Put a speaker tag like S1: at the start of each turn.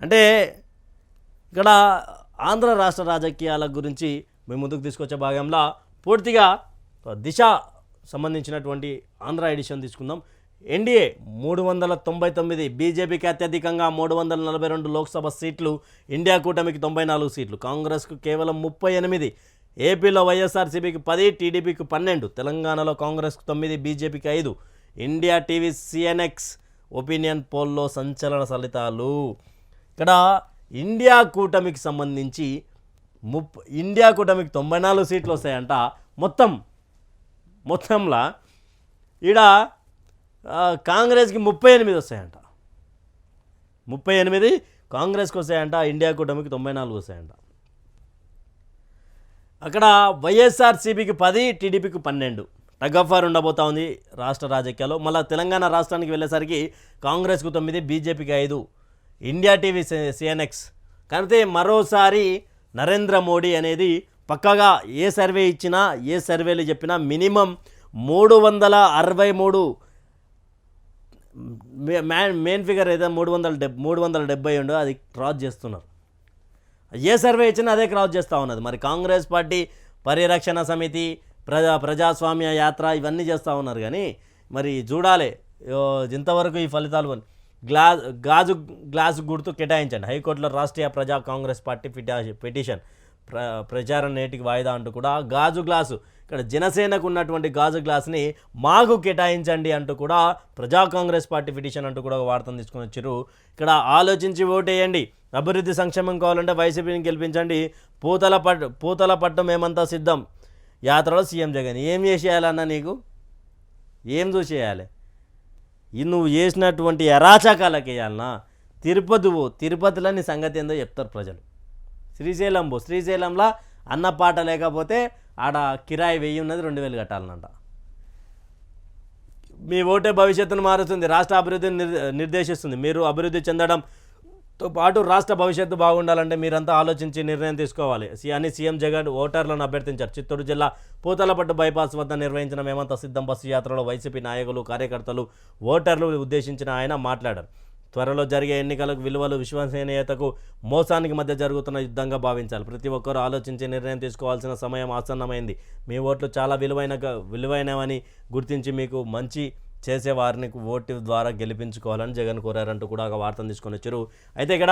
S1: అంటే ఇక్కడ ఆంధ్ర రాష్ట్ర రాజకీయాల గురించి మేము ముందుకు తీసుకొచ్చే భాగంలో పూర్తిగా దిశ సంబంధించినటువంటి ఆంధ్ర ఎడిషన్ తీసుకుందాం. ఎన్డీఏ 399, బీజేపీకి అత్యధికంగా 342 లోక్సభ సీట్లు, ఇండియా కూటమికి 94 సీట్లు, కాంగ్రెస్కు కేవలం 38, ఏపీలో వైఎస్ఆర్సీపీకి 10, టీడీపీకి 12, తెలంగాణలో కాంగ్రెస్కు 9, బీజేపీకి 5. ఇండియా టీవీ సిఎన్ఎక్స్ ఒపీనియన్ పోల్లో సంచలన ఫలితాలు. ఇక్కడ ఇండియా కూటమికి సంబంధించి ఇండియా కూటమికి 94 సీట్లు వస్తాయంట. మొత్తంలో ఈడ కాంగ్రెస్కి 38 వస్తాయంట. 38 కాంగ్రెస్కి వస్తాయంట, ఇండియా కూటమికి 94 వస్తాయంట. అక్కడ వైఎస్ఆర్సీపీకి 10, టీడీపీకి 12 టగ్ ఆఫ్ వార్ ఉండబోతా ఉంది రాష్ట్ర రాజకీయాల్లో. మళ్ళీ తెలంగాణ రాష్ట్రానికి వెళ్ళేసరికి కాంగ్రెస్కు 9, బీజేపీకి 5, ఇండియా టీవీ సిఎన్ఎక్స్. కానీ మరోసారి నరేంద్ర మోడీ అనేది పక్కగా ఏ సర్వే ఇచ్చినా, ఏ సర్వేలు చెప్పినా మినిమం 363 మెయిన్ ఫిగర్ ఏదో 370 ఉండో అది క్రాస్ చేస్తున్నారు. ఏ సర్వే ఇచ్చినా అదే క్రాస్ చేస్తూ ఉన్నది. మరి కాంగ్రెస్ పార్టీ పరిరక్షణ సమితి, ప్రజాస్వామ్య యాత్ర ఇవన్నీ చేస్తూ ఉన్నారు. కానీ మరి చూడాలి ఇంతవరకు ఈ ఫలితాలు. గ్లాసు గుర్తు కేటాయించండి, హైకోర్టులో రాష్ట్రీయ ప్రజా కాంగ్రెస్ పార్టీ పిటిషన్, ప్రచారం నేటికి వాయిదా అంటూ కూడా గాజు గ్లాసు, ఇక్కడ జనసేనకు ఉన్నటువంటి గాజు గ్లాస్ని మాకు కేటాయించండి అంటూ కూడా ప్రజా కాంగ్రెస్ పార్టీ పిటిషన్ అంటూ కూడా వార్తను తీసుకొని వచ్చారు. ఇక్కడ ఆలోచించి ఓటేయండి, అభివృద్ధి సంక్షేమం కావాలంటే వైసీపీని గెలిపించండి, పూతల పట్టు మేమంతా సిద్ధం, యాత్రలో సీఎం జగన్. ఏం చేసేయాలన్నా నీకు ఏం చూసేయాలి? నువ్వు చేసినటువంటి అరాచకాలకు వేయాలన్నా తిరుపతిలో నీ సంగతి ఏందో చెప్తారు ప్రజలు. శ్రీశైలంలో అన్నపాట లేకపోతే ఆడ కిరాయి 1000 ఉన్నది, 2000 కట్టాలనంట. మీ ఓటే భవిష్యత్తును మారుస్తుంది, రాష్ట్ర అభివృద్ధిని నిర్దేశిస్తుంది. మీరు అభివృద్ధి చెందడంతో పాటు రాష్ట్ర భవిష్యత్తు బాగుండాలంటే మీరంతా ఆలోచించి నిర్ణయం తీసుకోవాలి అని సీఎం జగన్ ఓటర్లను అభ్యర్థించారు. చిత్తూరు జిల్లా పూతలపట్టు బైపాస్ వద్ద నిర్వహించిన మేమంతా సిద్ధం బస్సు యాత్రలో వైసీపీ నాయకులు, కార్యకర్తలు, ఓటర్లు ఉద్దేశించిన ఆయన మాట్లాడారు. త్వరలో జరిగే ఎన్నికలకు విలువలు, విశ్వసనీయతకు, మోసానికి మధ్య జరుగుతున్న యుద్ధంగా భావించాలి. ప్రతి ఒక్కరూ ఆలోచించి నిర్ణయం తీసుకోవాల్సిన సమయం ఆసన్నమైంది. మీ ఓట్లు చాలా విలువైనవని గుర్తించి మీకు మంచి చేసేవారిని ఓటు ద్వారా గెలిపించుకోవాలని జగన్ కోరారంటూ కూడా ఒక వార్తను తీసుకొని వచ్చారు. అయితే ఇక్కడ